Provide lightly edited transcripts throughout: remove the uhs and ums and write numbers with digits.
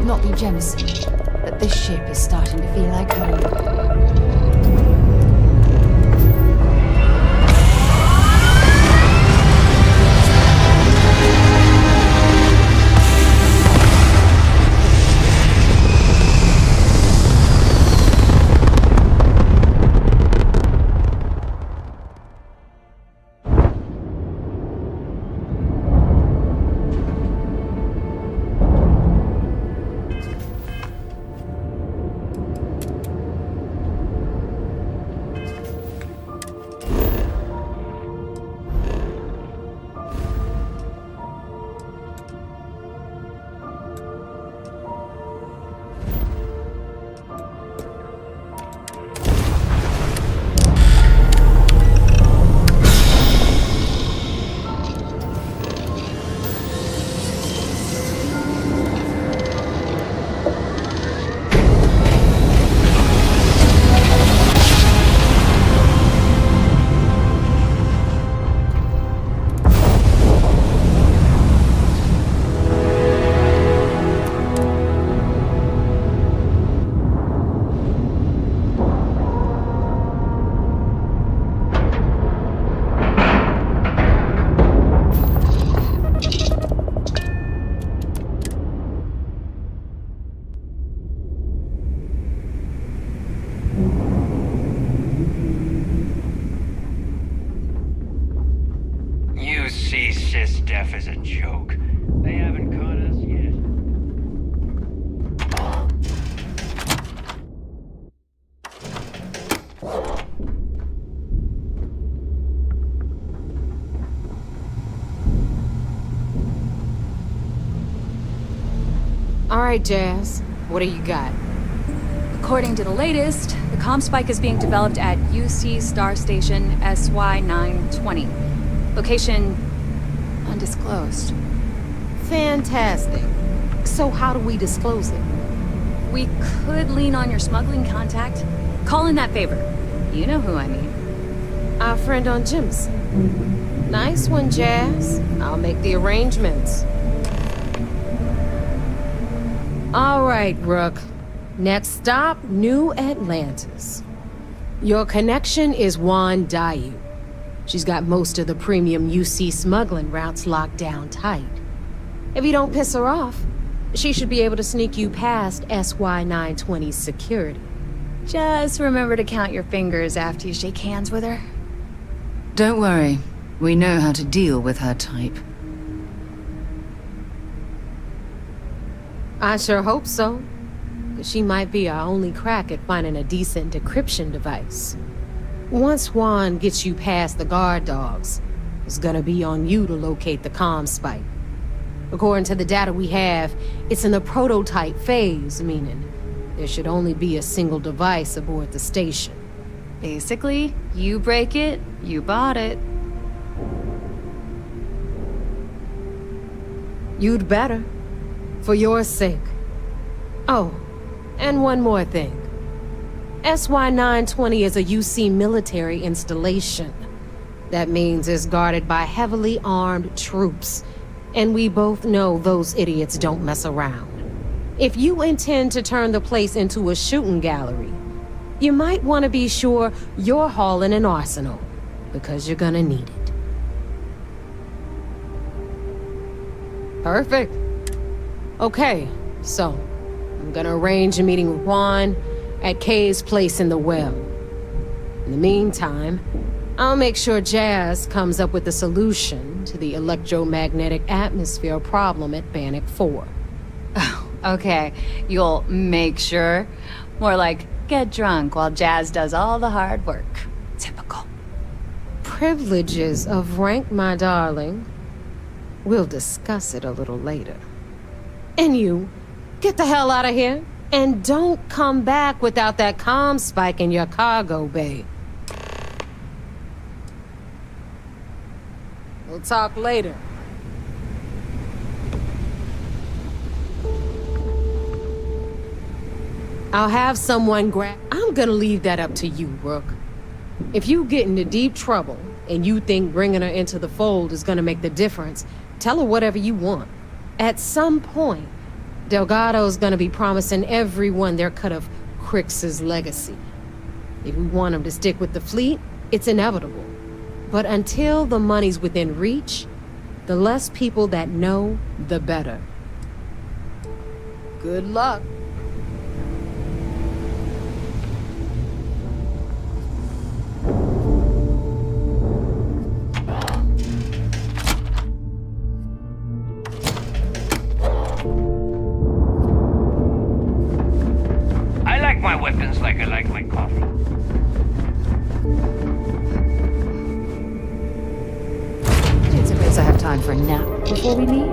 might not be Jemison, but this ship is starting to feel like home. Is a joke. They haven't caught us yet. All right, Jazz. What do you got? According to the latest, the comm spike is being developed at UC Star Station SY-920. Location undisclosed. Fantastic. So how do we disclose it? We could lean on your smuggling contact. Call in that favor. You know who I mean. Our friend on Jemison. Nice one, Jazz. I'll make the arrangements. All right, Rook. Next stop, New Atlantis. Your connection is Juan Dayu. She's got most of the premium UC smuggling routes locked down tight. If you don't piss her off, she should be able to sneak you past SY-920's security. Just remember to count your fingers after you shake hands with her. Don't worry. We know how to deal with her type. I sure hope so. She might be our only crack at finding a decent decryption device. Once Juan gets you past the guard dogs, it's gonna be on you to locate the comm spike. According to the data we have, it's in the prototype phase, meaning there should only be a single device aboard the station. Basically, you break it, you bought it. You'd better. For your sake. Oh, and one more thing. SY-920 is a UC military installation. That means it's guarded by heavily armed troops. And we both know those idiots don't mess around. If you intend to turn the place into a shooting gallery, you might want to be sure you're hauling an arsenal, because you're gonna need it. Perfect. Okay, so I'm gonna arrange a meeting with Juan at Kay's place in the well. In the meantime, I'll make sure Jazz comes up with a solution to the electromagnetic atmosphere problem at Bannock 4. Oh, okay. You'll make sure. More like, get drunk while Jazz does all the hard work. Typical. Privileges of rank, my darling. We'll discuss it a little later. And you, get the hell out of here. And don't come back without that comm spike in your cargo bay. We'll talk later. I'll have someone grab... I'm gonna leave that up to you, Rook. If you get into deep trouble, and you think bringing her into the fold is gonna make the difference, tell her whatever you want. At some point, Delgado's gonna be promising everyone their cut of Crix's legacy. If we want him to stick with the fleet, it's inevitable. But until the money's within reach, the less people that know, the better. Good luck. I like my weapons like I like my coffee. Do you suppose I have time for a nap before we leave?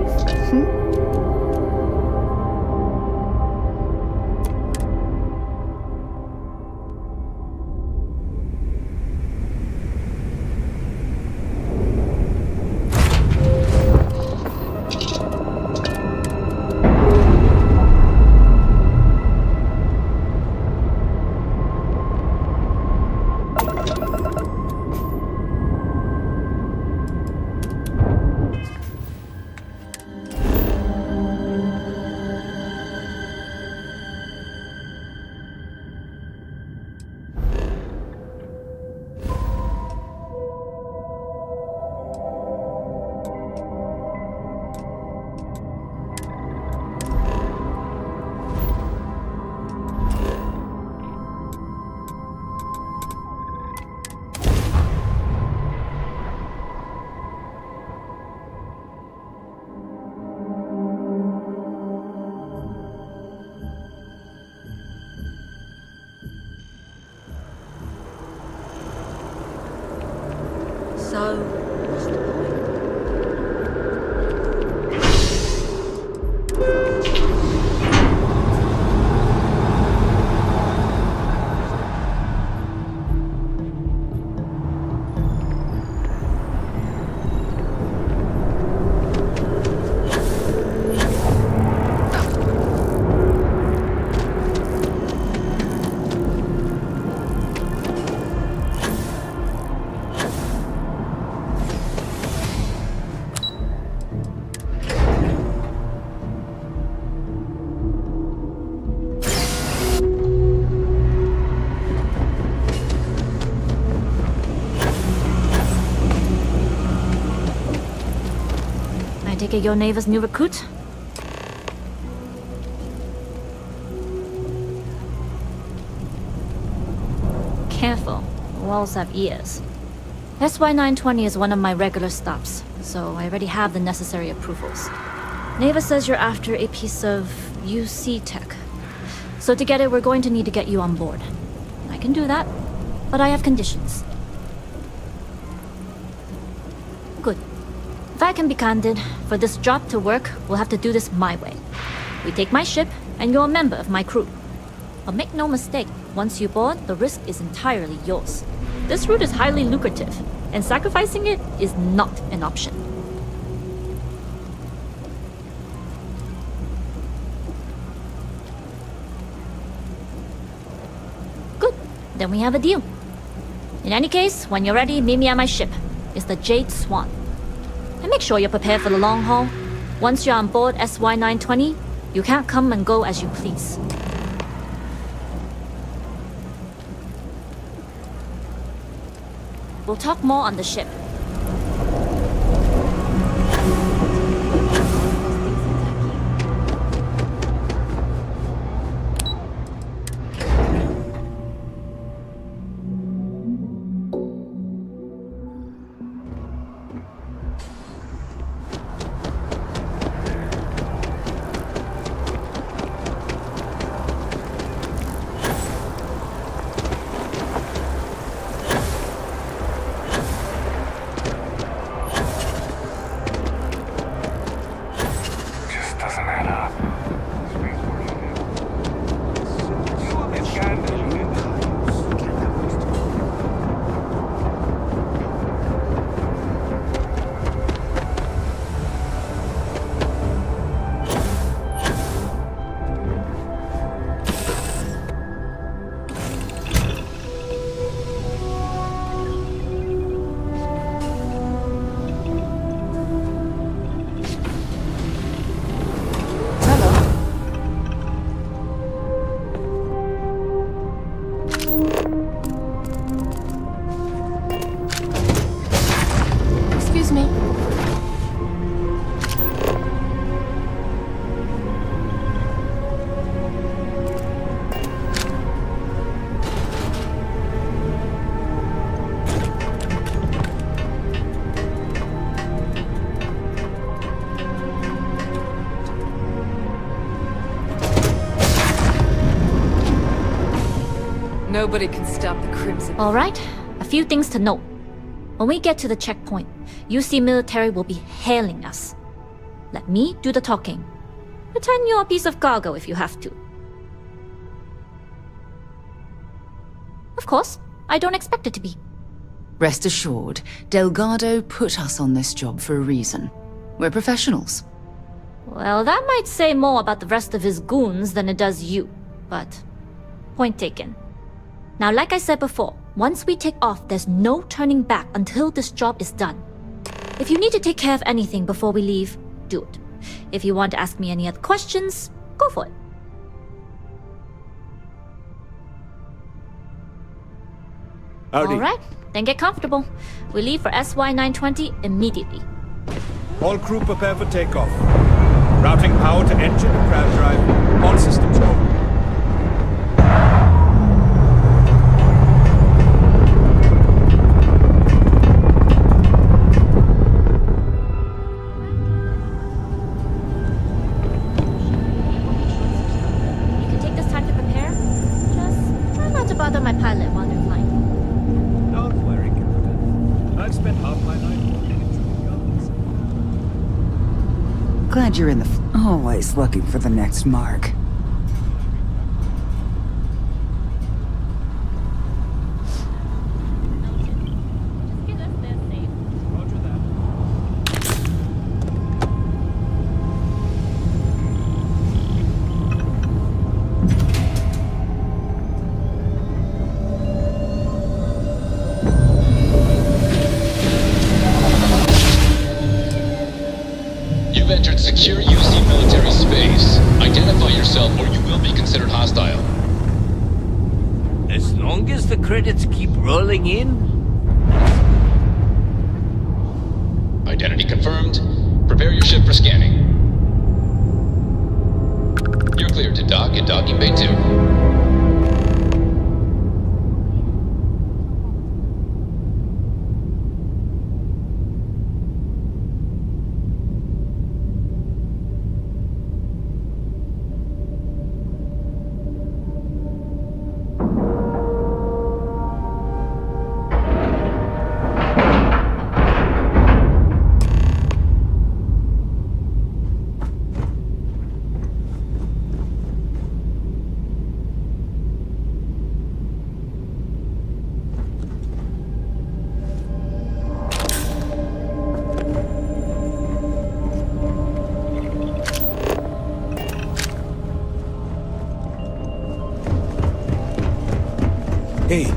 So, what's the point? I take it you're Neva's new recruit? Careful, walls have ears. SY-920 is one of my regular stops, so I already have the necessary approvals. Neva says you're after a piece of UC tech. So to get it, we're going to need to get you on board. I can do that, but I have conditions. Good. If I can be candid, for this job to work, we'll have to do this my way. We take my ship, and you're a member of my crew. But make no mistake, once you board, the risk is entirely yours. This route is highly lucrative, and sacrificing it is not an option. Good. Then we have a deal. In any case, when you're ready, meet me at my ship. It's the Jade Swan. And make sure you're prepared for the long haul. Once you're on board SY-920, you can't come and go as you please. We'll talk more on the ship. Nobody can stop the Crimson. Alright, a few things to note. When we get to the checkpoint, UC military will be hailing us. Let me do the talking. Pretend you're a piece of cargo if you have to. Of course, I don't expect it to be. Rest assured, Delgado put us on this job for a reason. We're professionals. Well, that might say more about the rest of his goons than it does you, but point taken. Now, like I said before, once we take off, there's no turning back until this job is done. If you need to take care of anything before we leave, do it. If you want to ask me any other questions, go for it. Howdy. Alright, then get comfortable. We leave for SY-920 immediately. All crew prepare for takeoff. Routing power to engine and crab drive. All systems go. You can take this time to prepare. Just try not to bother my pilot while they're flying. Don't worry, Captain. I've spent half my life working through guns. Glad you're in the always looking for the next mark. Just get us there safe. Roger that. You've entered secure UC military space. Identify yourself or you will be considered hostile. As long as the credits keep rolling in, Identity confirmed. Prepare your ship for scanning. You're cleared to dock at Docking Bay 2. Hey.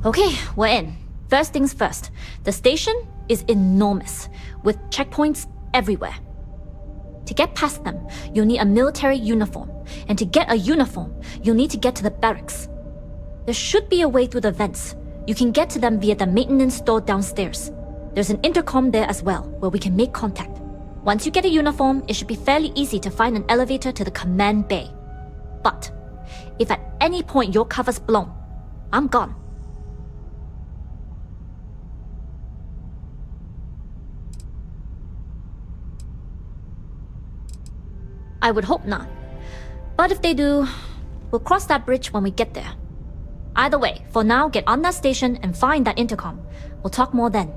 Okay, we're in. First things first. The station is enormous, with checkpoints everywhere. To get past them, you'll need a military uniform. And to get a uniform, you'll need to get to the barracks. There should be a way through the vents. You can get to them via the maintenance store downstairs. There's an intercom there as well, where we can make contact. Once you get a uniform, it should be fairly easy to find an elevator to the command bay. But, if at any point your cover's blown, I'm gone. I would hope not. But if they do, we'll cross that bridge when we get there. Either way, for now, get on that station and find that intercom. We'll talk more then.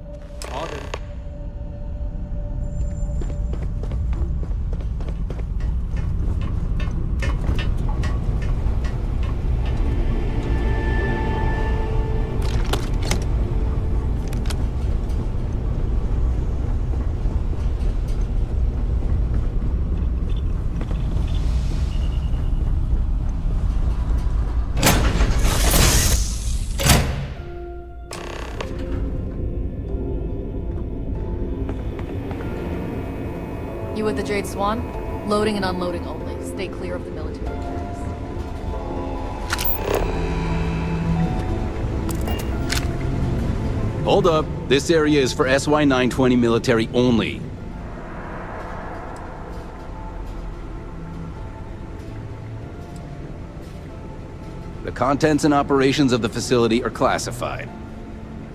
You with the Jade Swan? Loading and unloading only. Stay clear of the military barracks. Hold up. This area is for SY-920 military only. The contents and operations of the facility are classified.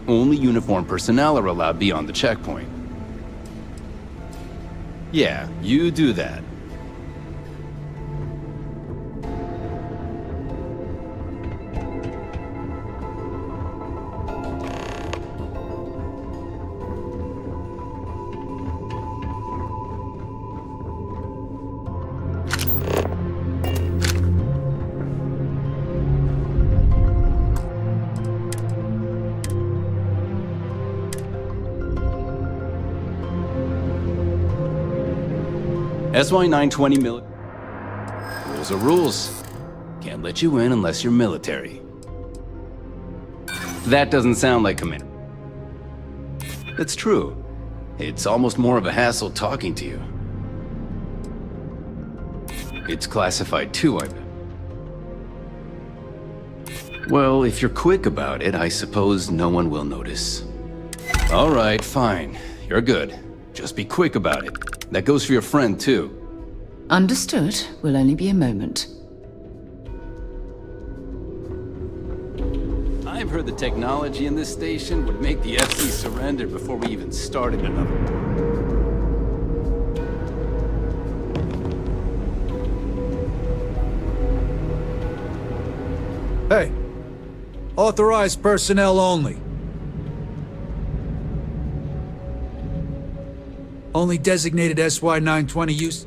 Only uniformed personnel are allowed beyond the checkpoint. Yeah, you do that. SY-920 Rules are rules. Can't let you in unless you're military. That doesn't sound like command. It's true. It's almost more of a hassle talking to you. It's classified too, I bet. Well, if you're quick about it, I suppose no one will notice. All right, fine. You're good. Just be quick about it. That goes for your friend, too. Understood. Will only be a moment. I've heard the technology in this station would make the FC surrender before we even started another. Hey. Authorized personnel only. Only designated SY-920 use.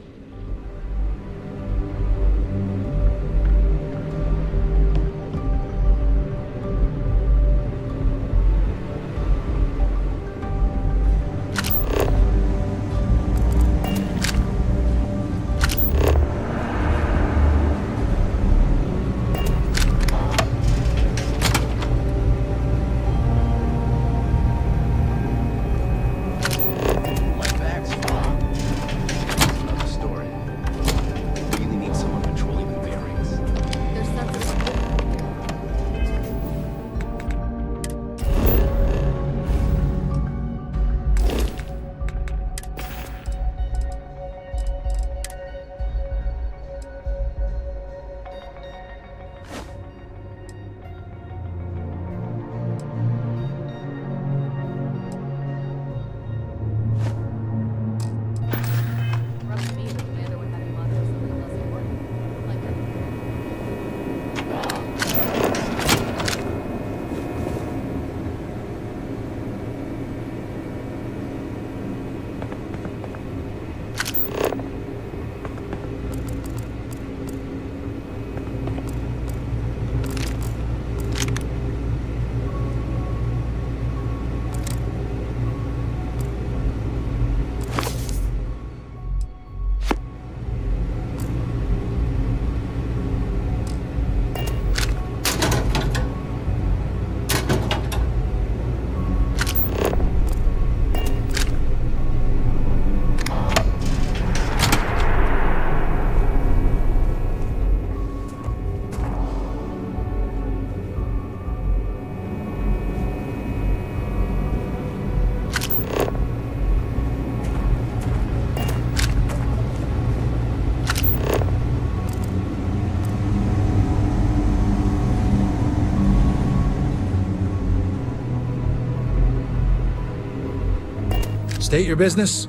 State your business.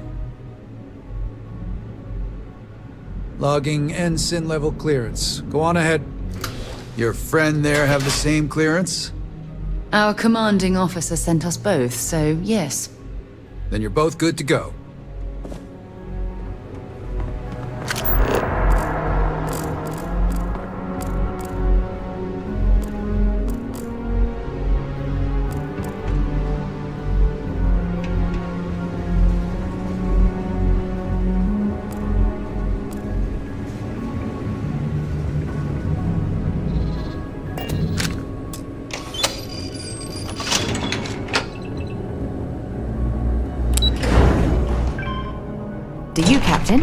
Logging ensign level clearance. Go on ahead. Your friend there have the same clearance? Our commanding officer sent us both, so yes. Then you're both good to go. Do you, Captain?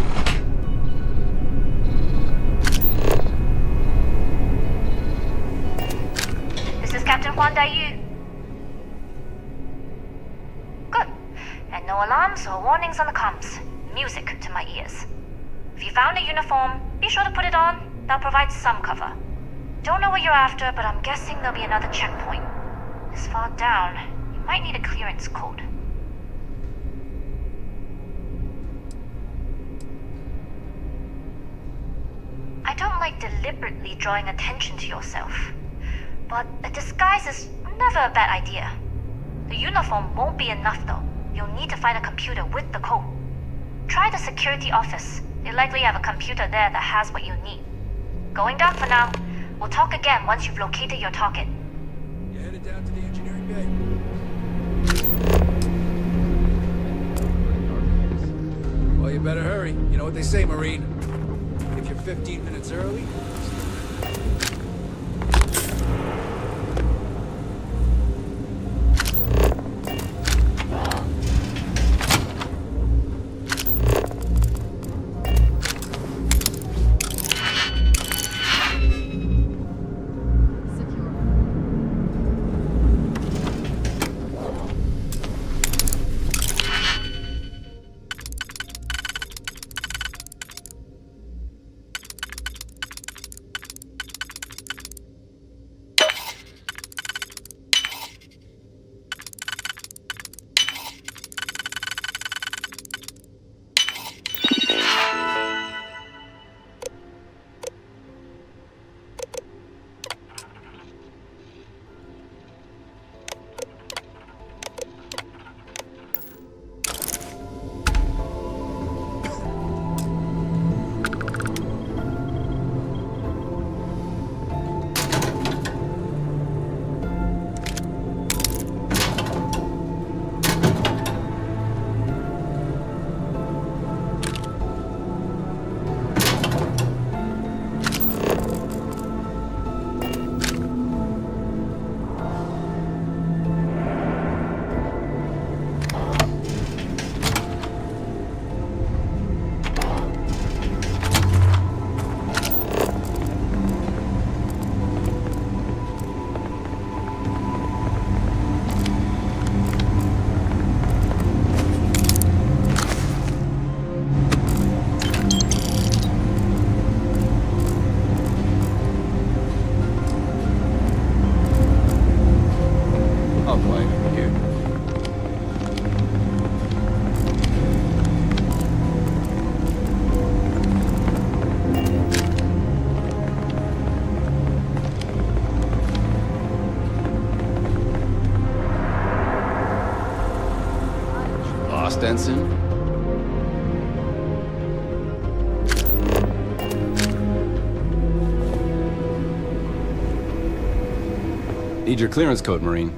This is Captain Huan Daiyu. Good. And no alarms or warnings on the comms. Music to my ears. If you found a uniform, be sure to put it on. That'll provide some cover. Don't know what you're after, but I'm guessing there'll be another checkpoint. This far down, you Might need a clearance code. I don't like deliberately drawing attention to yourself, but a disguise is never a bad idea. The uniform won't be enough though. You'll need to find a computer with the code. Try the security office. They likely have a computer there that has what you need. Going down for now. We'll talk again once you've located your target. You headed down to the engineering bay? Well, you better hurry. You know what they say, Marine. If you're 15 minutes early... Ensign? Need your clearance code, Marine.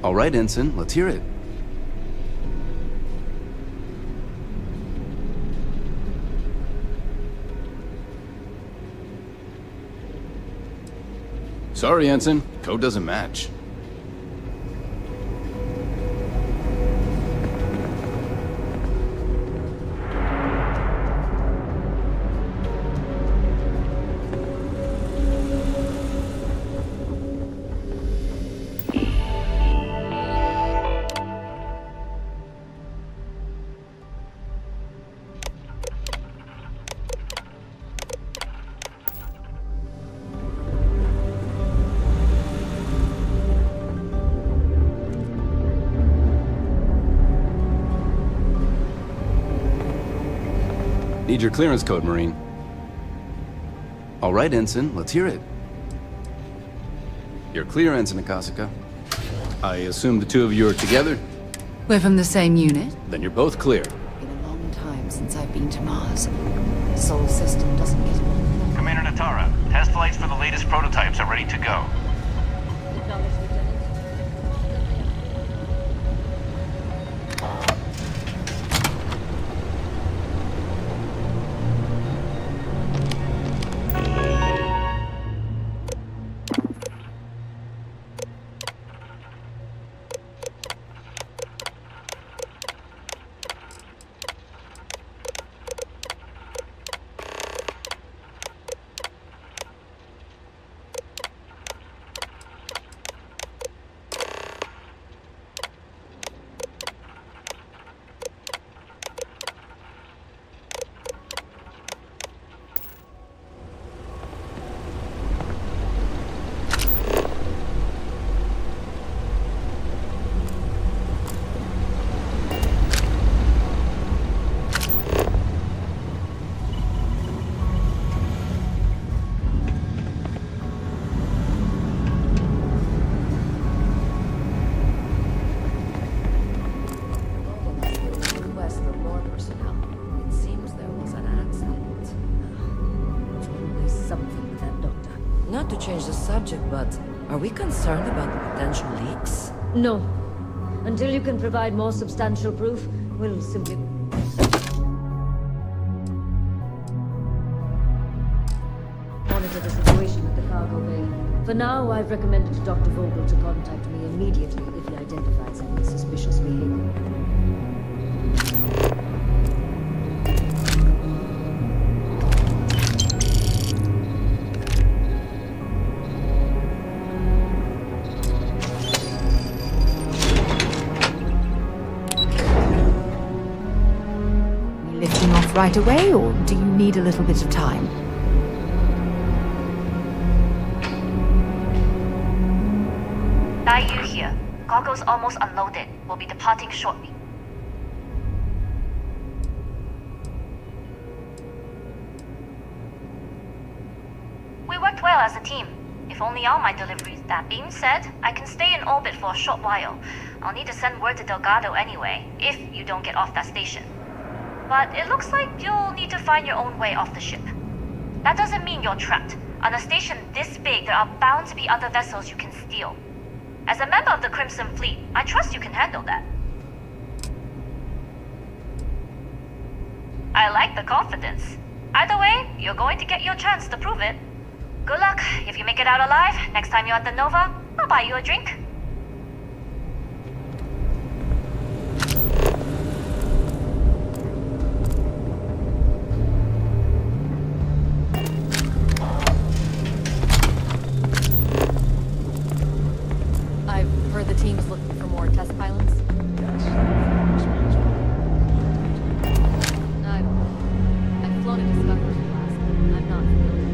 All right, Ensign, let's hear it. Sorry, Ensign. Code doesn't match. Need your clearance code, Marine. All right, Ensign, let's hear it. You're clear, Ensign Akasaka. I assume the two of you are together? We're from the same unit? Then you're both clear. Been a long time since I've been to Mars. Sol system doesn't get it. Commander Natara, test flights for the latest prototypes are ready to go. we concerned about the potential leaks? No. Until you can provide more substantial proof, we'll simply... monitor the situation at the cargo bay. For now, I've recommended to Dr. Vogel to contact me immediately if he identifies any suspicious behavior. Lifting off right away, or do you need a little bit of time? Yu here. Cargo's almost unloaded. We'll be departing shortly. We worked well as a team. If only on my deliveries. That being said, I can stay in orbit for a short while. I'll need to send word to Delgado anyway, if you don't get off that station. But it looks like you'll need to find your own way off the ship. That doesn't mean you're trapped. On a station this big, there are bound to be other vessels you can steal. As a member of the Crimson Fleet, I trust you can handle that. I like the confidence. Either way, you're going to get your chance to prove it. Good luck. If you make it out alive, next time you're at the Nova, I'll buy you a drink. I've heard the team's looking for more test pilots. I've flown a Discovery class. I'm not familiar.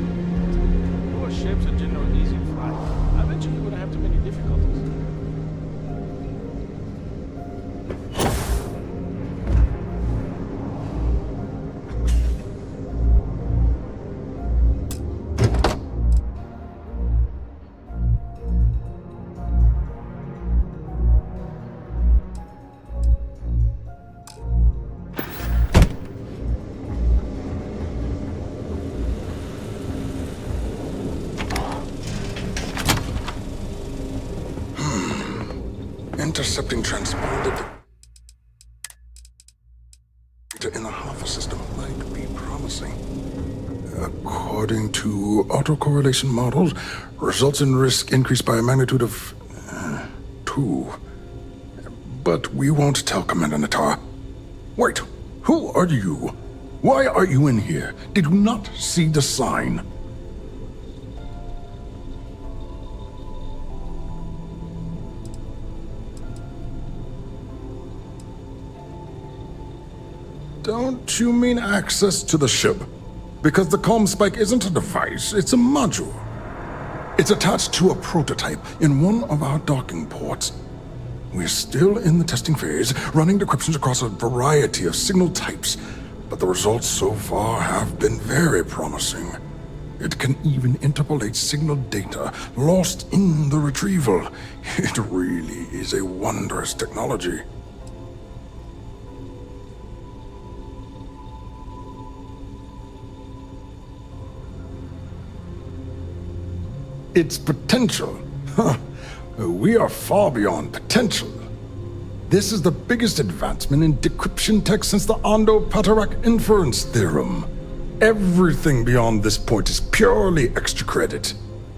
Your ships are generally easy to fly. I bet you wouldn't have too many difficulties. Intercepting transponded data in the Alpha system might be promising. According to autocorrelation models, results in risk increased by a magnitude of 2. But we won't tell Commander Natar. Wait, who are you? Why are you in here? Did you not see the sign? Don't you mean access to the ship? Because the comm spike isn't a device, it's a module. It's attached to a prototype in one of our docking ports. We're still in the testing phase, running decryptions across a variety of signal types, but the results so far have been very promising. It can even interpolate signal data lost in the retrieval. It really is a wondrous technology. Its potential. Huh. We are far beyond potential. This is the biggest advancement in decryption tech since the Ando-Patarak inference theorem. Everything beyond this point is purely extra credit.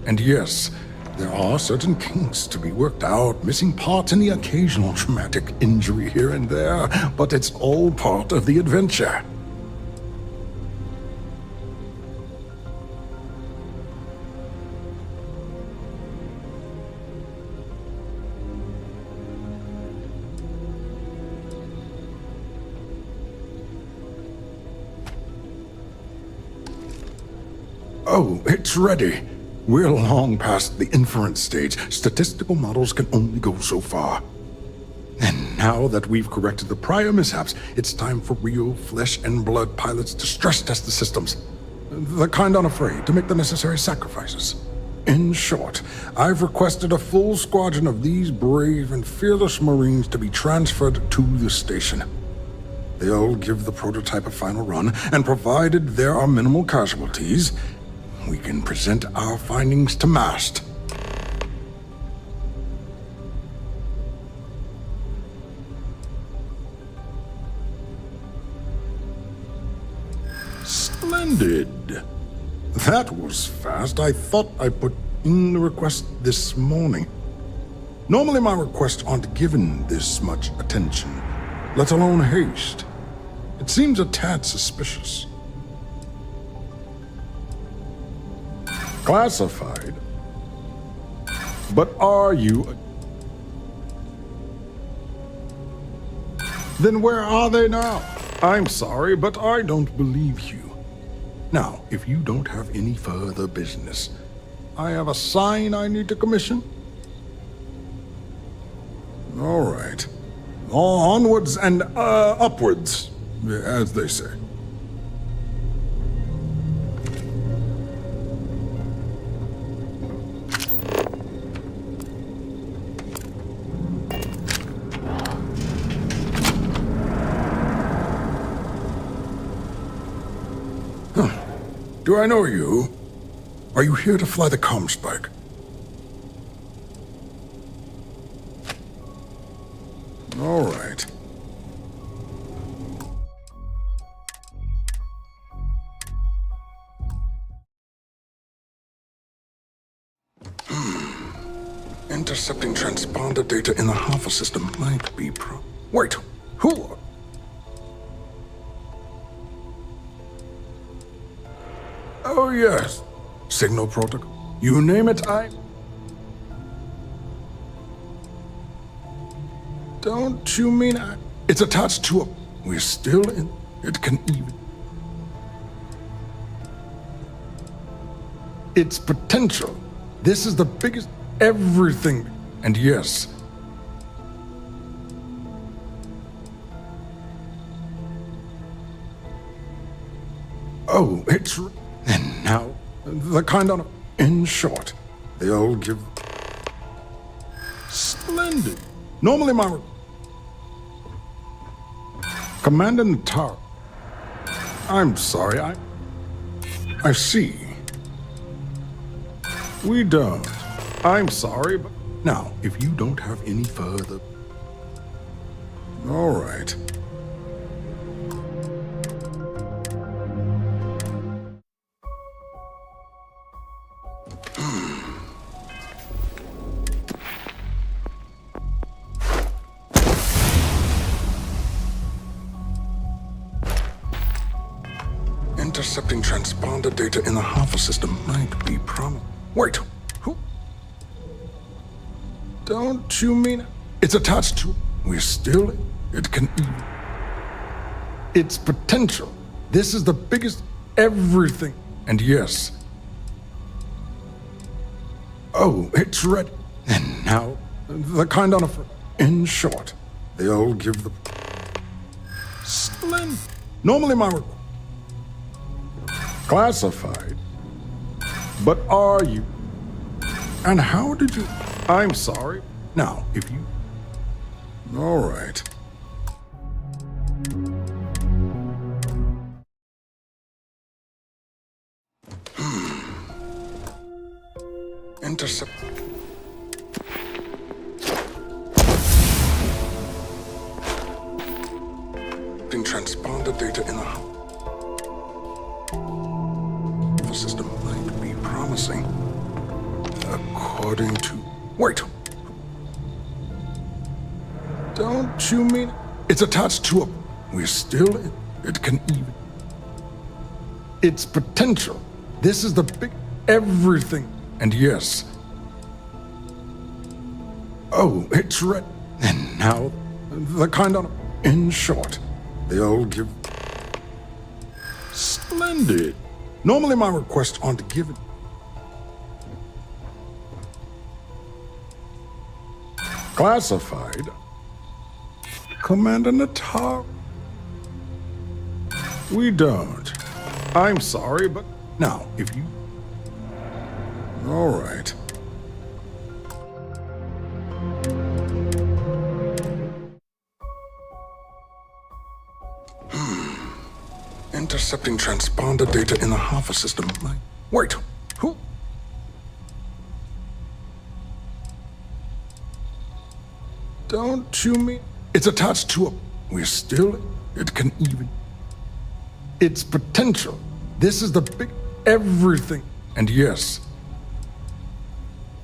And yes, there are certain kinks to be worked out, missing parts and the occasional traumatic injury here and there, but it's all part of the adventure. Oh, it's ready. We're long past the inference stage. Statistical models can only go so far. And now that we've corrected the prior mishaps, it's time for real flesh and blood pilots to stress test the systems. The kind unafraid to make the necessary sacrifices. In short, I've requested a full squadron of these brave and fearless Marines to be transferred to the station. They'll give the prototype a final run, and provided there are minimal casualties, we can present our findings to MAST. Splendid. That was fast. I thought I put in the request this morning. Normally my requests aren't given this much attention, let alone haste. It seems a tad suspicious. Classified? But are you... Then where are they now? I'm sorry, but I don't believe you. Now, if you don't have any further business, I have a sign I need to commission. All right. Onwards and upwards, as they say. Do I know you? Are you here to fly the comm spike? All right. Intercepting transponder data in the Alpha system might be Wait, who? Oh, yes. Signal protocol. You name it, Don't you mean It's attached to a... We're still in... It can even... Its potential. This is the biggest... Everything. And yes... Oh, it's... And now, the kind on... In short, they'll give... Splendid. Normally my... Commander Natar... I'm sorry, I see. We don't. I'm sorry, but... Now, if you don't have any further... All right. Intercepting transponder data in the Alpha system might be Wait, who? Don't you mean... It's attached to... We're still... It can even... Its potential. This is the biggest... Everything. And yes... Oh, it's ready. And now, the kind on a... In short, they'll give the... Splendid. Normally my... Classified. But are you? And how did you... I'm sorry. Now, if you... All right. Intercept... Transponder data in the system might be promising. According to... Wait! Don't you mean... It's attached to a... We're still... It can even... Its potential. This is the big... Everything. And yes... Oh, it's ready. And now, the kind on... In short, they'll give... Splendid. Normally my requests aren't given. Classified. Commander Natar. We don't. I'm sorry, but... Now, if you... All right. Intercepting transponder data in the Alpha system. Wait, who? Don't you mean... It's attached to a... We're still... It can even... Its potential. This is the big everything. And yes.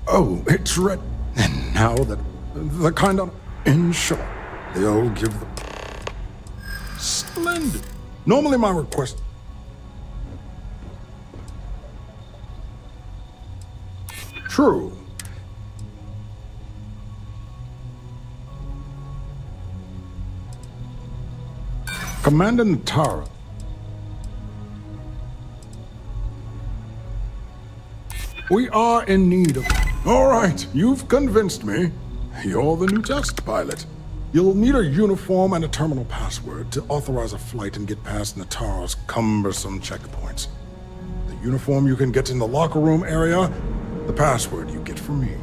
Oh, it's red. And now that the kind of in short, they'll give the splendid. Normally my request. True. Commander Natara. We are in need of... All right, you've convinced me. You're the new test pilot. You'll need a uniform and a terminal password to authorize a flight and get past Natara's cumbersome checkpoints. The uniform you can get in the locker room area, the password you get from me.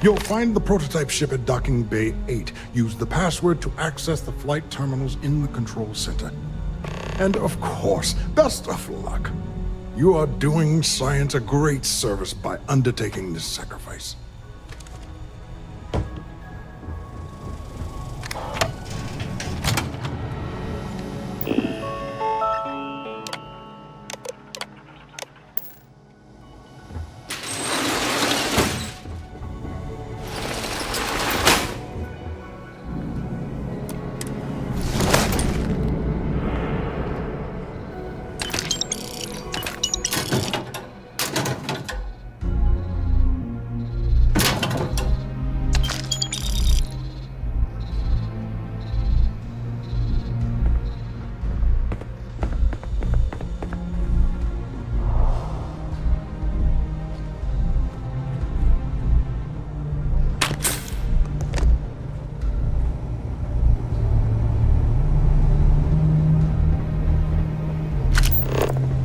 You'll find the prototype ship at Docking Bay 8. Use the password to access the flight terminals in the control center. And of course, best of luck. You are doing science a great service by undertaking this sacrifice.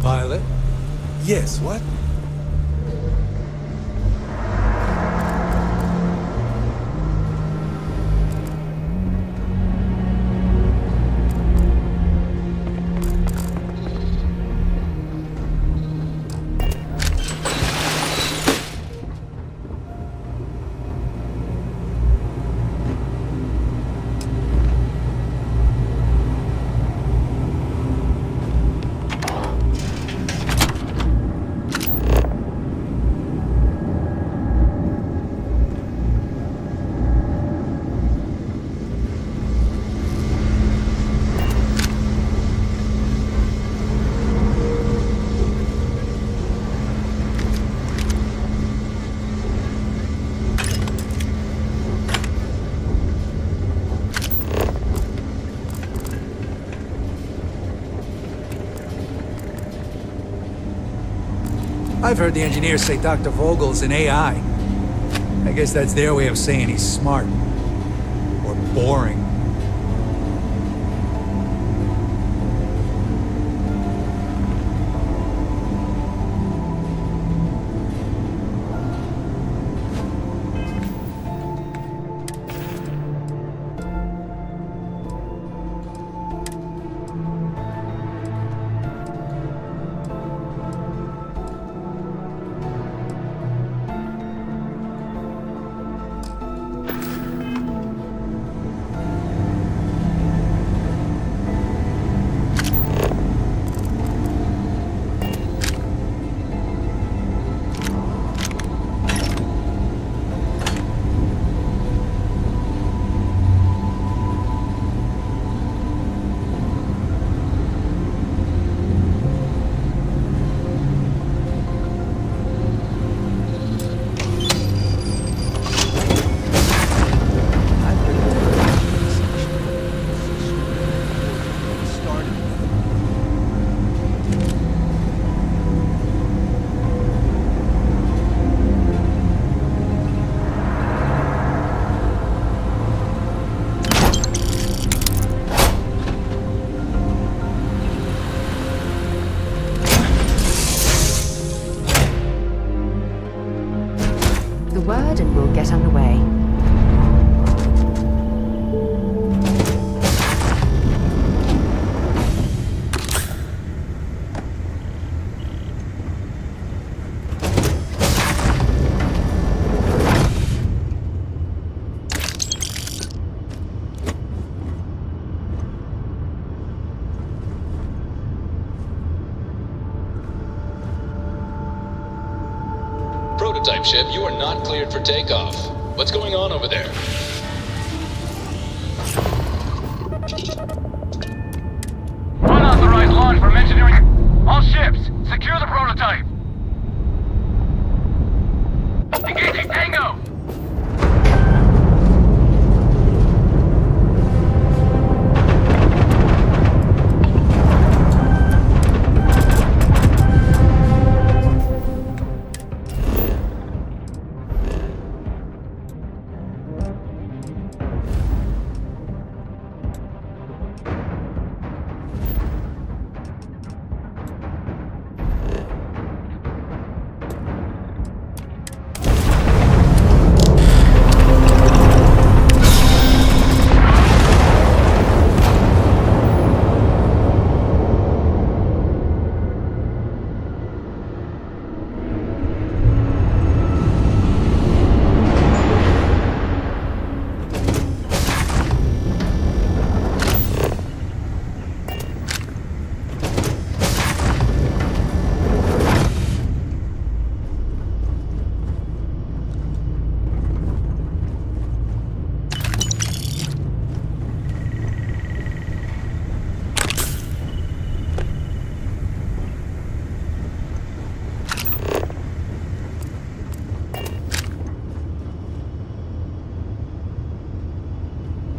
Pilot? Yes, what? I've heard the engineers say Dr. Vogel's an AI. I guess that's their way of saying he's smart. Or boring. Prototype ship, you are not cleared for takeoff. What's going on over there? Unauthorized launch from engineering. All ships, secure the prototype. Engaging Tango!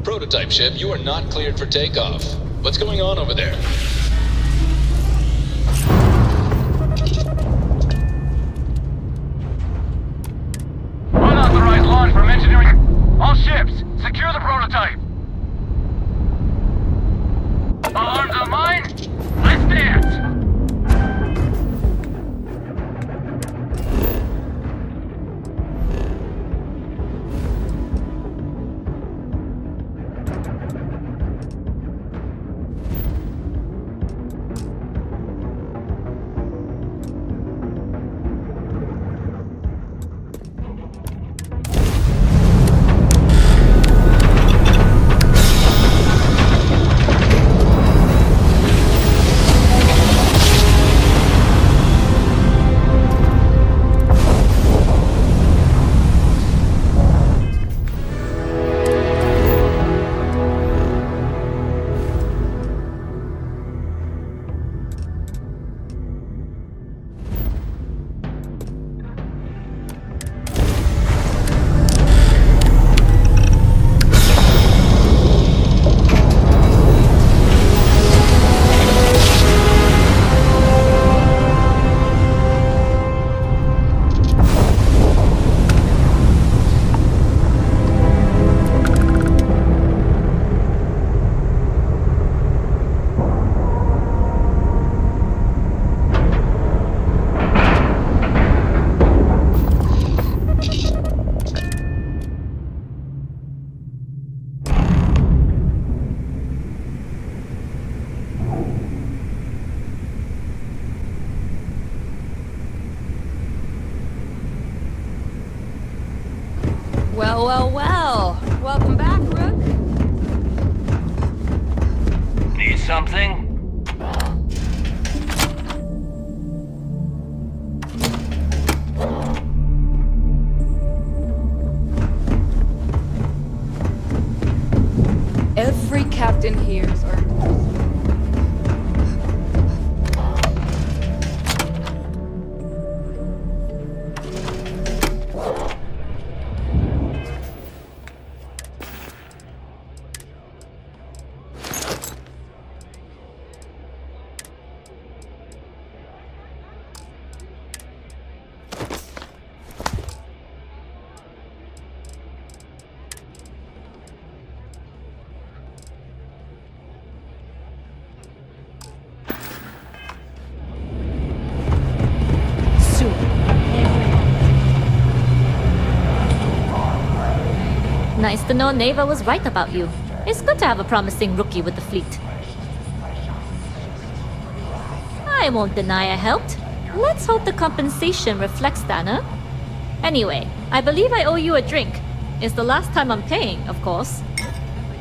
Prototype ship, you are not cleared for takeoff. What's going on over there? Unauthorized launch from engineering. All ships, secure the prototype. Alarms are mine. Let's dance. Well. Welcome back, Rook. Need something? Every captain hears or... Nice to know Neva was right about you. It's good to have a promising rookie with the fleet. I won't deny I helped. Let's hope the compensation reflects that, huh? Anyway, I believe I owe you a drink. It's the last time I'm paying, of course.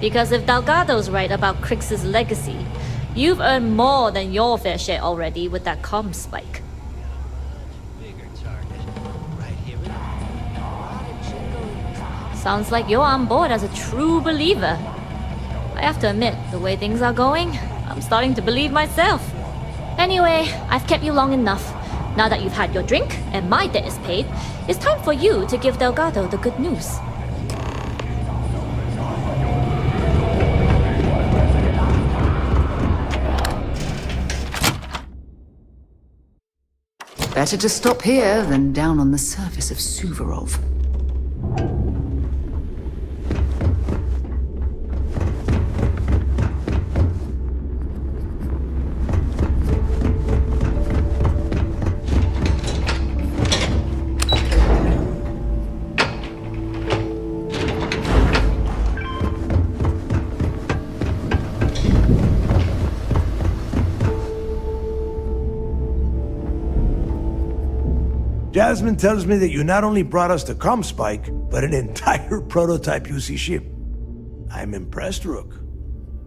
Because if Delgado's right about Crix's legacy, you've earned more than your fair share already with that comm spike. Bigger target, right here in Sounds like you're on board as a true believer. I have to admit, the way things are going, I'm starting to believe myself. Anyway, I've kept you long enough. Now that you've had your drink and my debt is paid, it's time for you to give Delgado the good news. Better to stop here than down on the surface of Suvorov. Jasmine tells me that you not only brought us the Comspike, but an entire prototype UC ship. I'm impressed, Rook.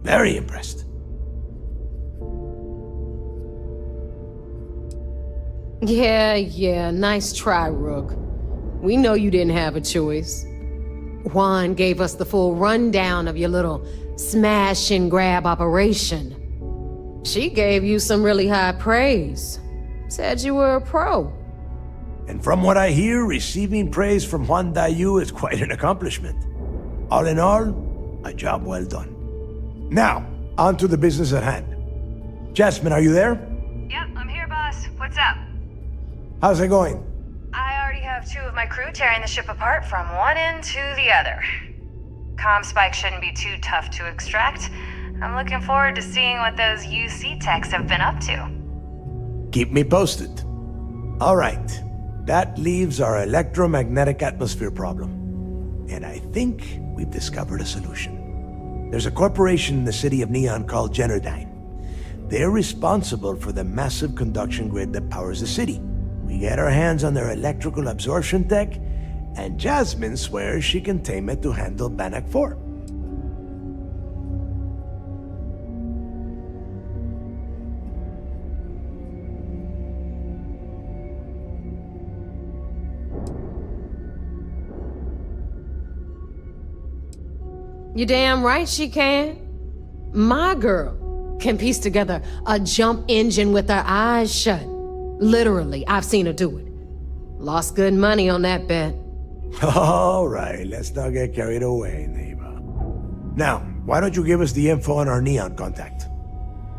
Very impressed. Yeah, nice try, Rook. We know you didn't have a choice. Juan gave us the full rundown of your little smash and grab operation. She gave you some really high praise. Said you were a pro. And from what I hear, receiving praise from Juan Dayu is quite an accomplishment. All in all, a job well done. Now, on to the business at hand. Jasmine, are you there? Yep, I'm here, boss. What's up? How's it going? I already have 2 of my crew tearing the ship apart from one end to the other. Comspike shouldn't be too tough to extract. I'm looking forward to seeing what those UC techs have been up to. Keep me posted. All right. That leaves our electromagnetic atmosphere problem. And I think we've discovered a solution. There's a corporation in the city of Neon called Generdyne. They're responsible for the massive conduction grid that powers the city. We get our hands on their electrical absorption tech, and Jasmine swears she can tame it to handle Bannock 4. You damn right she can. My girl can piece together a jump engine with her eyes shut. Literally, I've seen her do it. Lost good money on that bet. All right, let's not get carried away, neighbor. Now, why don't you give us the info on our Neon contact?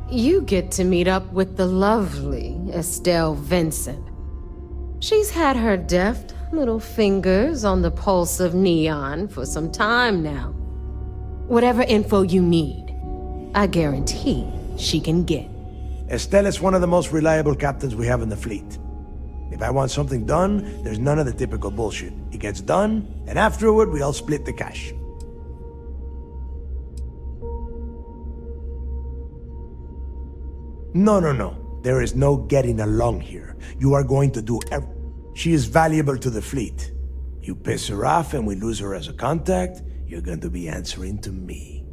You get to meet up with the lovely Estelle Vincent. She's had her deft little fingers on the pulse of Neon for some time now. Whatever info you need, I guarantee she can get. Estelle is one of the most reliable captains we have in the fleet. If I want something done, there's none of the typical bullshit. It gets done, and afterward, we all split the cash. No. There is no getting along here. You are going to do everything. She is valuable to the fleet. You piss her off and we lose her as a contact, you're going to be answering to me.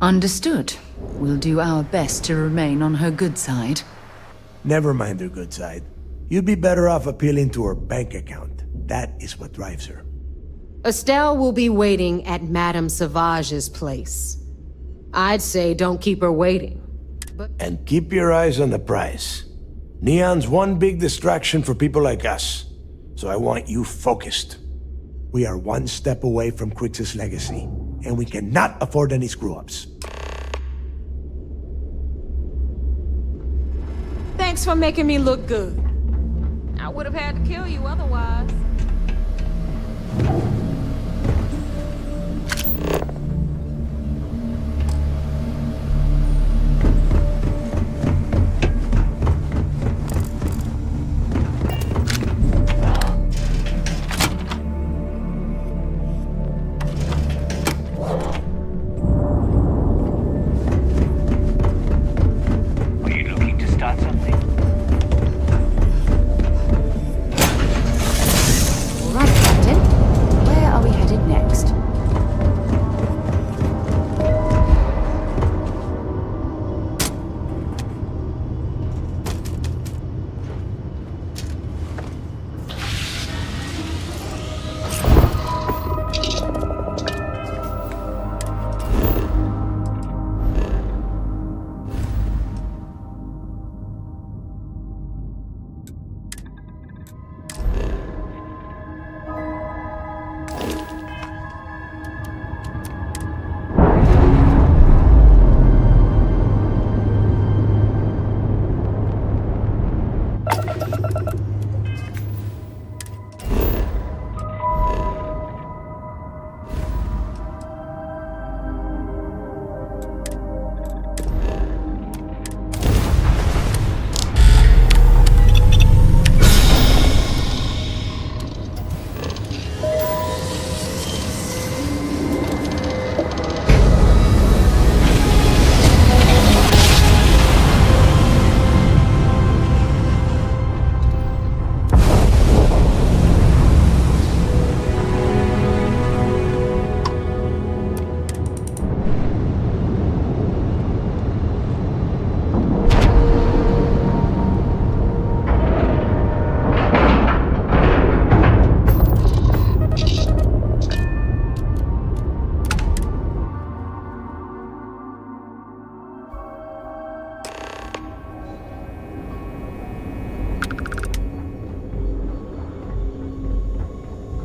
Understood. We'll do our best to remain on her good side. Never mind her good side. You'd be better off appealing to her bank account. That is what drives her. Estelle will be waiting at Madame Sauvage's place. I'd say don't keep her waiting. And keep your eyes on the prize. Neon's one big distraction for people like us. So I want you focused. We are one step away from Crix's legacy, and we cannot afford any screw-ups. Thanks for making me look good. I would have had to kill you otherwise.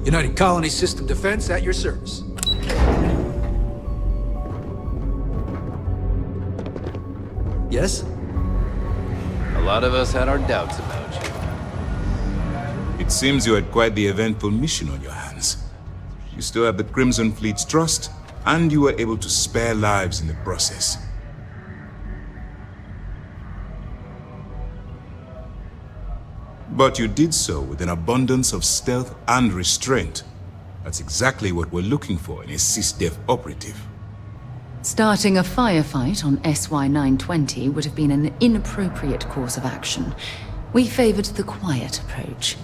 United Colony System Defense at your service. Yes? A lot of us had our doubts about you. It seems you had quite the eventful mission on your hands. You still have the Crimson Fleet's trust, and you were able to spare lives in the process. But you did so with an abundance of stealth and restraint. That's exactly what we're looking for in a SysDef operative. Starting a firefight on SY-920 would have been an inappropriate course of action. We favored the quiet approach.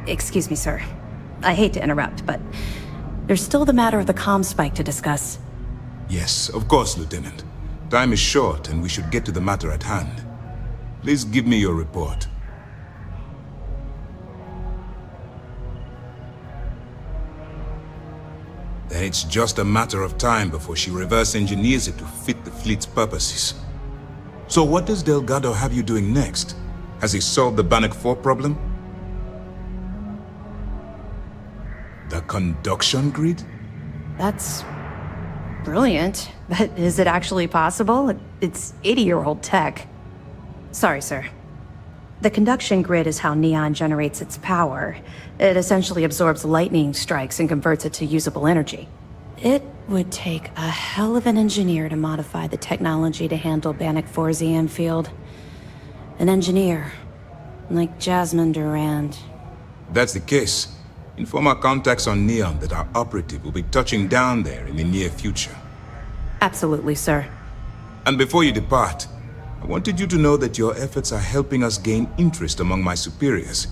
Excuse me, sir. I hate to interrupt, but there's still the matter of the comm spike to discuss. Yes, of course, Lieutenant. Time is short, and we should get to the matter at hand. Please give me your report. Then it's just a matter of time before she reverse engineers it to fit the fleet's purposes. So what does Delgado have you doing next? Has he solved the Bannock 4 problem? The conduction grid? That's brilliant, but is it actually possible? It's 80-year-old tech. Sorry, sir. The conduction grid is how Neon generates its power. It essentially absorbs lightning strikes and converts it to usable energy. It would take a hell of an engineer to modify the technology to handle Bannock 4's EM field. An engineer, like Jasmine Durand. If that's the case, inform our contacts on Neon that our operative will be touching down there in the near future. Absolutely, sir. And before you depart, I wanted you to know that your efforts are helping us gain interest among my superiors.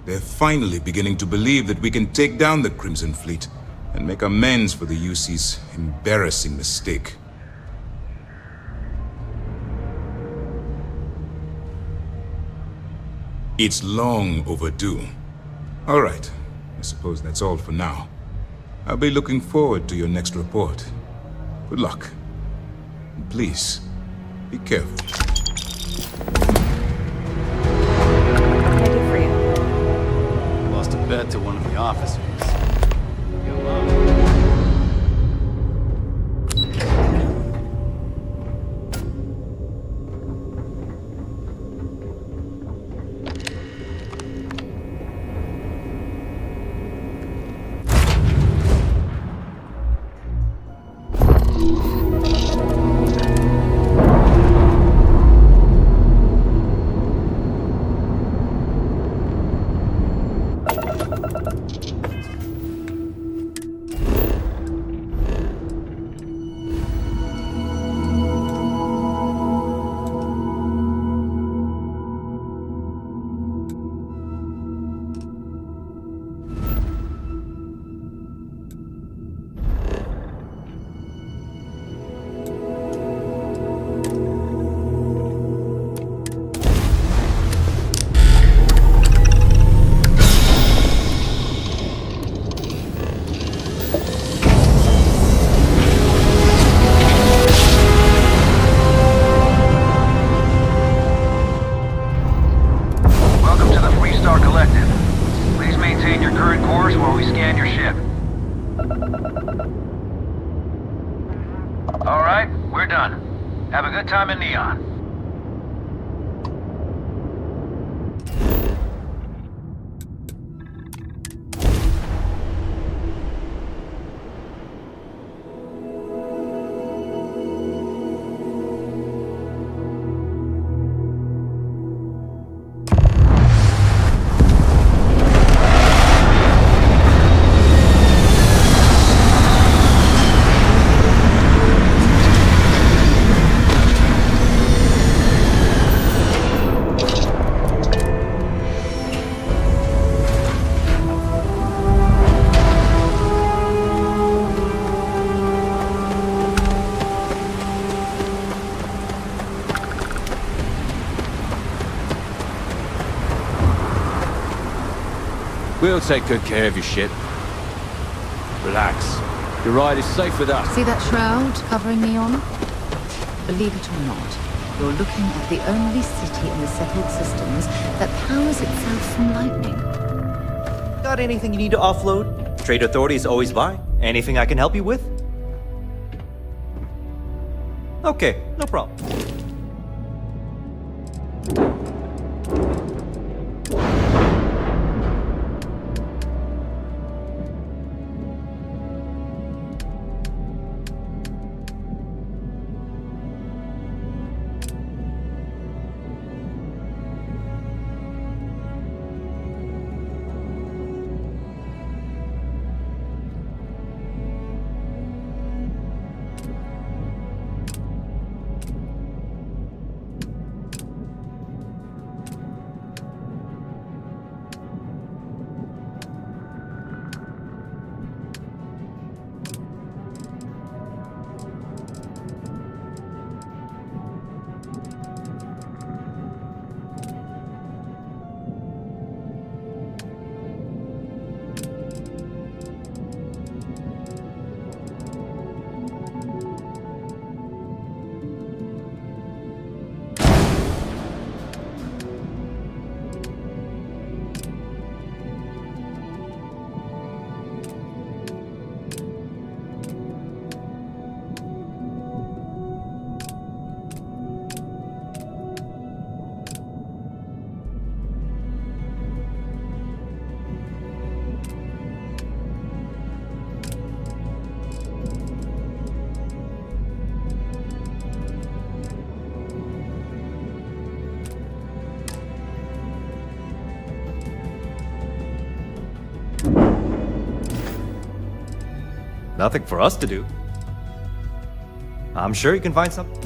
They're finally beginning to believe that we can take down the Crimson Fleet and make amends for the UC's embarrassing mistake. It's long overdue. All right, I suppose that's all for now. I'll be looking forward to your next report. Good luck. And please, be careful. Lost a bet to one of the officers. Time in Neon. We'll take good care of your ship. Relax. Your ride is safe with us. See that shroud covering Neon? Believe it or not, you're looking at the only city in the settled systems that powers itself from lightning. Got anything you need to offload? Trade authorities always buy. Anything I can help you with? Okay, no problem. Nothing for us to do. I'm sure you can find something.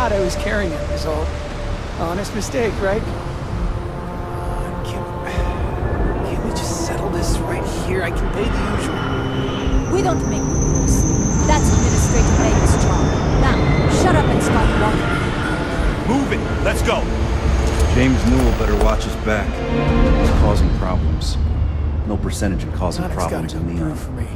I was carrying it, is all. Honest mistake, right? Can't we just settle this right here? I can pay the usual. We don't make rules. That's Administrator Baker's job. Now, shut up and start walking. Move it! Let's go! James Newell better watch his back. He's causing problems. No percentage in causing problems in Neon. For me.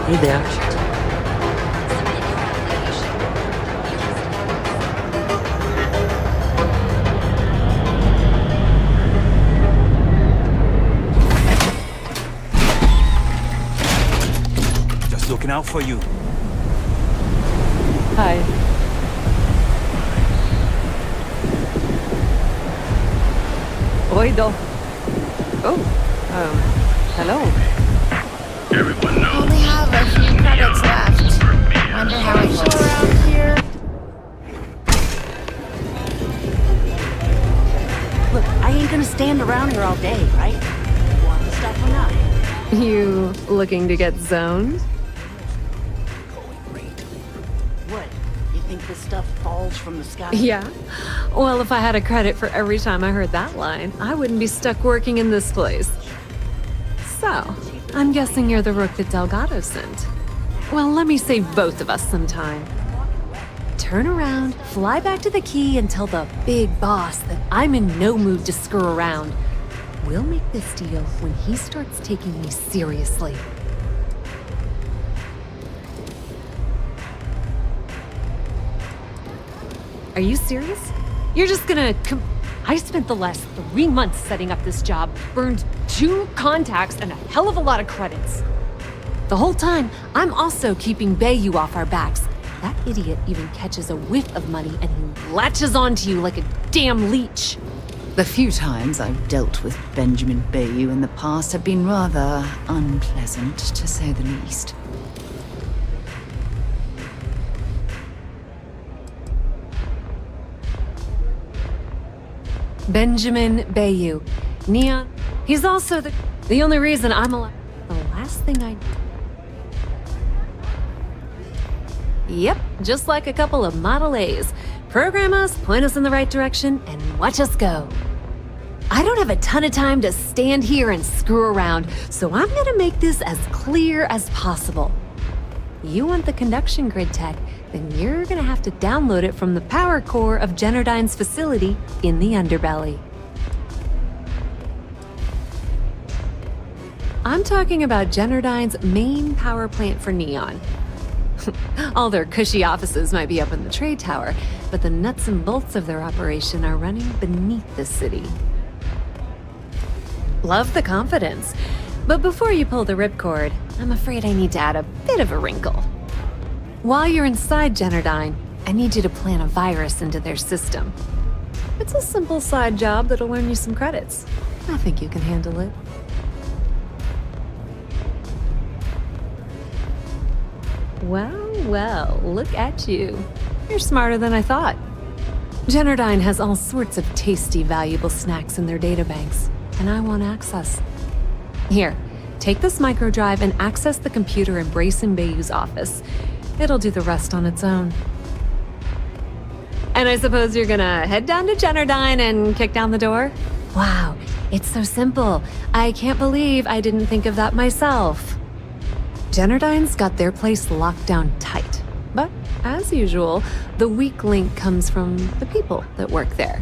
Hey there. Just looking out for you. Hi. Oi, do. Oh, hello. Everyone knows. Only have a few credits left. Wonder how I show around here. Look, I ain't gonna stand around here all day, right? Want the stuff or not? You looking to get zoned? What? You think this stuff falls from the sky? Yeah. Well, if I had a credit for every time I heard that line, I wouldn't be stuck working in this place. So, I'm guessing you're the rook that Delgado sent. Well, let me save both of us some time. Turn around, fly back to the key, and tell the big boss that I'm in no mood to screw around. We'll make this deal when he starts taking me seriously. Are you serious? You're just gonna I spent the last 3 months setting up this job, burned 2 contacts and a hell of a lot of credits. The whole time, I'm also keeping Bayou off our backs. That idiot even catches a whiff of money and he latches onto you like a damn leech. The few times I've dealt with Benjamin Bayou in the past have been rather unpleasant, to say the least. Benjamin Bayou. Neon. He's also the only reason I'm alive. The last thing I... Yep, just like a couple of Model A's. Program us, point us in the right direction, and watch us go. I don't have a ton of time to stand here and screw around, so I'm gonna make this as clear as possible. You want the conduction grid tech, then you're gonna have to download it from the power core of Generdyne's facility in the underbelly. I'm talking about Generdyne's main power plant for Neon. All their cushy offices might be up in the trade tower, but the nuts and bolts of their operation are running beneath the city. Love the confidence, but before you pull the ripcord, I'm afraid I need to add a bit of a wrinkle. While you're inside Generdyne, I need you to plant a virus into their system. It's a simple side job that'll earn you some credits. I think you can handle it. Well, well, look at you. You're smarter than I thought. Generdyne has all sorts of tasty, valuable snacks in their databanks, and I want access. Here, take this microdrive and access the computer in Brayson Bayou's office. It'll do the rest on its own. And I suppose you're gonna head down to Generdyne and kick down the door? Wow, it's so simple. I can't believe I didn't think of that myself. Generdyne's got their place locked down tight. But, as usual, the weak link comes from the people that work there.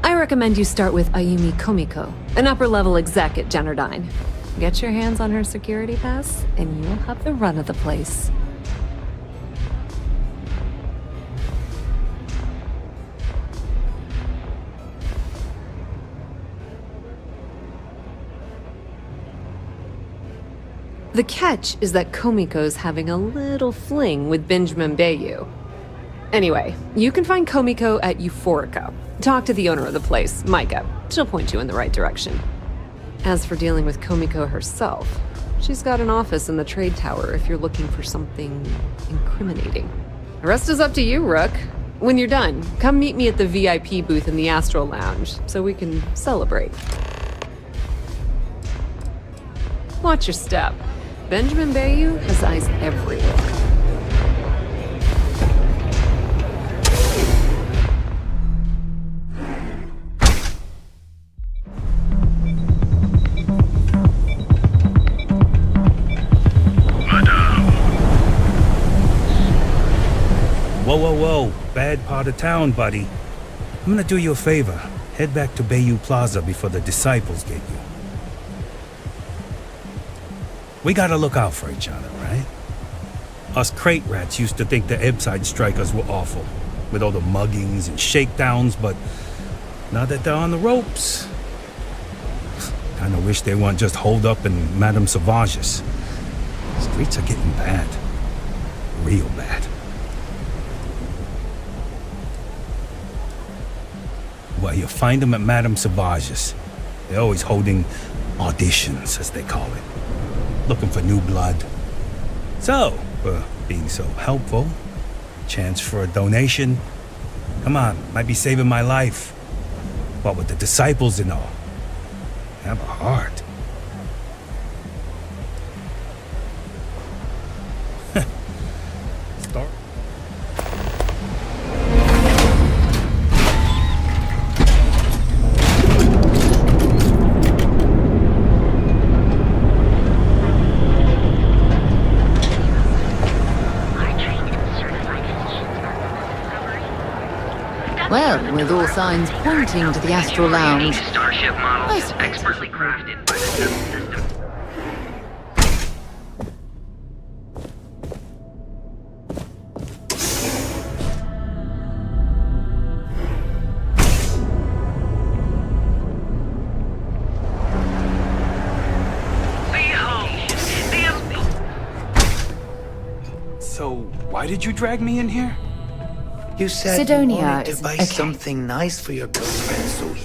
I recommend you start with Ayumi Komiko, an upper-level exec at Generdyne. Get your hands on her security pass, and you'll have the run of the place. The catch is that Komiko's having a little fling with Benjamin Bayou. Anyway, you can find Komiko at Euphorica. Talk to the owner of the place, Micah. She'll point you in the right direction. As for dealing with Komiko herself, she's got an office in the trade tower if you're looking for something incriminating. The rest is up to you, Rook. When you're done, come meet me at the VIP booth in the Astral Lounge so we can celebrate. Watch your step. Benjamin Bayou has eyes everywhere. Whoa, whoa, whoa. Bad part of town, buddy. I'm gonna do you a favor. Head back to Bayou Plaza before the disciples get you. We gotta look out for each other, right? Us crate rats used to think the Ebbside strikers were awful, with all the muggings and shakedowns, but now that they're on the ropes, kinda wish they weren't just holed up in Madame Sauvage's. Streets are getting bad. Real bad. Well, you'll find them at Madame Sauvage's. They're always holding auditions, as they call it. looking for new blood. So, being so helpful, chance for a donation. Come on, might be saving my life. What with the disciples and all. Have a heart. Start. Well, with all signs pointing to the Astral Lounge, Starship model I is suppose expertly crafted by the system. So, why did you drag me in here? You said Sidonia you wanted is to buy okay. something nice for your girlfriend, so we...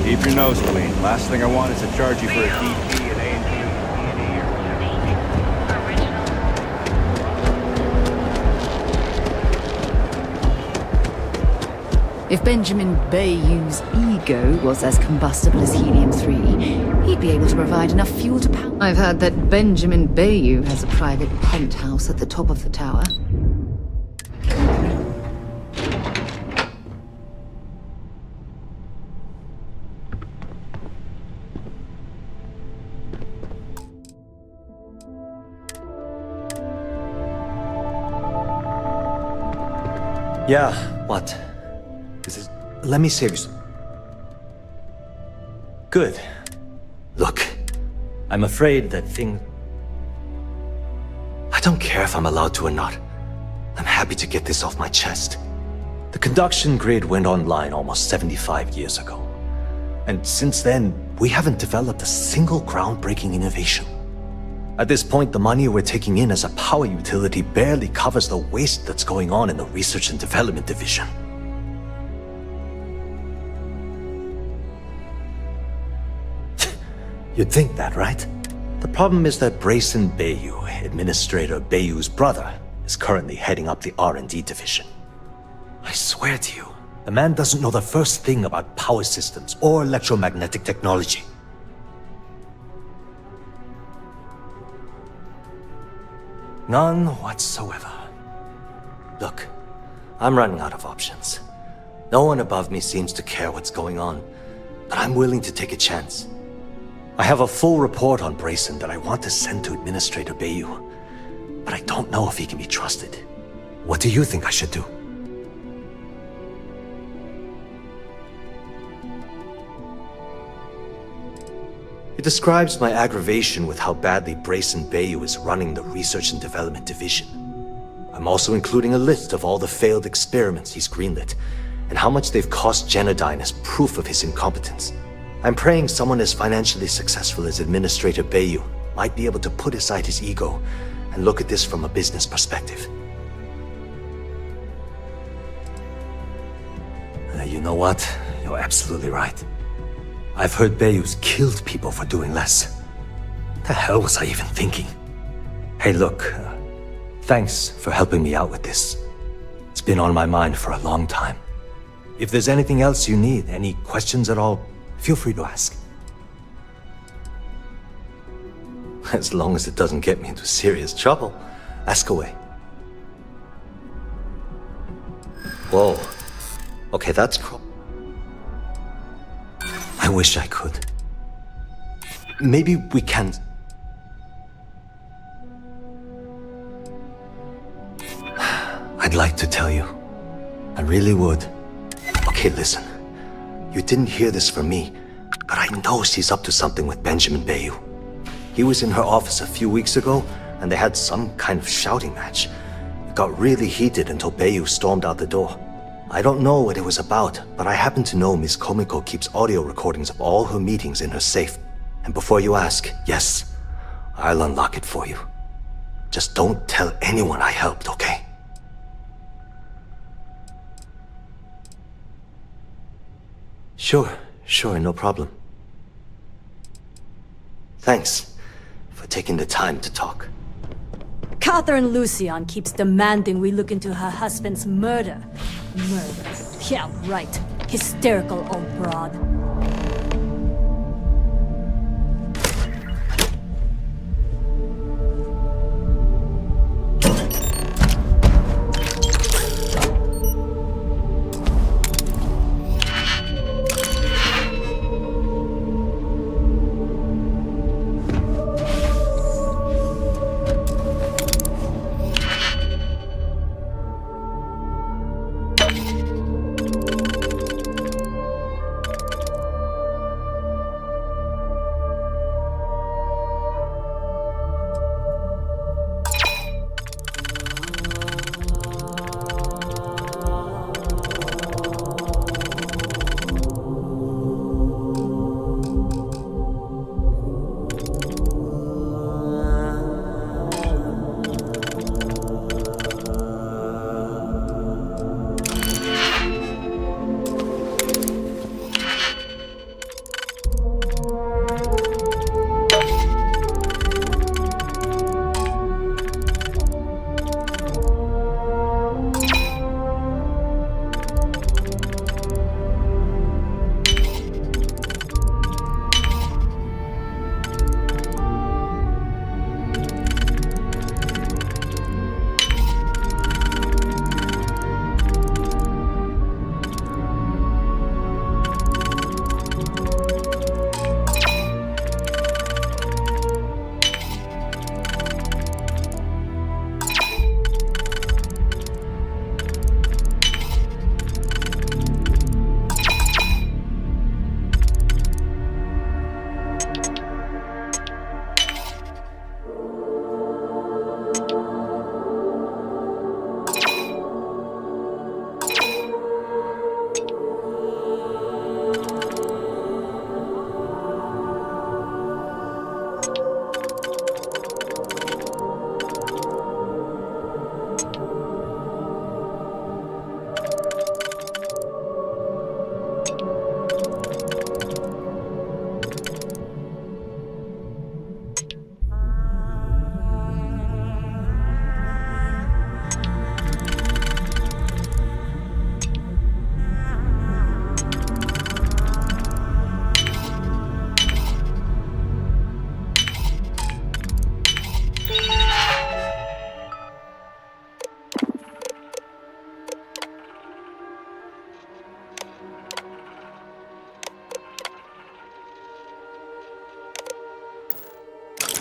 Keep your nose clean. Last thing I want is to charge you for a DP and A&P. If Benjamin Bayou's ego was as combustible as helium-3, he'd be able to provide enough fuel to power. I've heard that Benjamin Bayou has a private penthouse at the top of the tower. Yeah, what? Let me save you some. Good. Look, I'm afraid that I don't care if I'm allowed to or not. I'm happy to get this off my chest. The conduction grid went online almost 75 years ago. And since then, we haven't developed a single groundbreaking innovation. At this point, the money we're taking in as a power utility barely covers the waste that's going on in the research and development division. You'd think that, right? The problem is that Brayson Bayou, Administrator Bayou's brother, is currently heading up the R&D division. I swear to you, the man doesn't know the first thing about power systems or electromagnetic technology. None whatsoever. Look, I'm running out of options. No one above me seems to care what's going on, but I'm willing to take a chance. I have a full report on Brayson that I want to send to Administrator Bayou, but I don't know if he can be trusted. What do you think I should do? It describes my aggravation with how badly Brayson Bayou is running the Research and Development Division. I'm also including a list of all the failed experiments he's greenlit, and how much they've cost Genodyne as proof of his incompetence. I'm praying someone as financially successful as Administrator Bayou might be able to put aside his ego and look at this from a business perspective. You know what? You're absolutely right. I've heard Bayou's killed people for doing less. The hell was I even thinking? Hey, look, thanks for helping me out with this. It's been on my mind for a long time. If there's anything else you need, any questions at all, feel free to ask. As long as it doesn't get me into serious trouble, ask away. Whoa. Okay, that's cool. I wish I could. Maybe we can... I'd like to tell you. I really would. Okay, listen. You didn't hear this from me, but I know she's up to something with Benjamin Bayou. He was in her office a few weeks ago, and they had some kind of shouting match. It got really heated until Bayou stormed out the door. I don't know what it was about, but I happen to know Miss Komiko keeps audio recordings of all her meetings in her safe. And before you ask, yes, I'll unlock it for you. Just don't tell anyone I helped, okay? Sure. Sure, no problem. Thanks for taking the time to talk. Catherine Lucian keeps demanding we look into her husband's murder. Murder. Yeah, right. Hysterical old broad.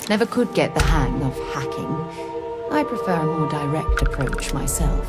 Never could get the hang of hacking. I prefer a more direct approach myself.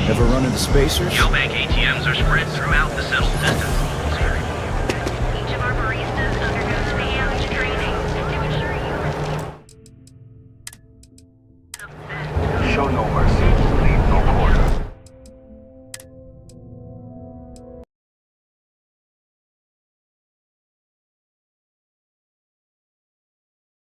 Ever run into spacers? Geobank ATMs are spread throughout the settled distance. Each of our baristas undergoes hands training to ensure you receive Show no mercy.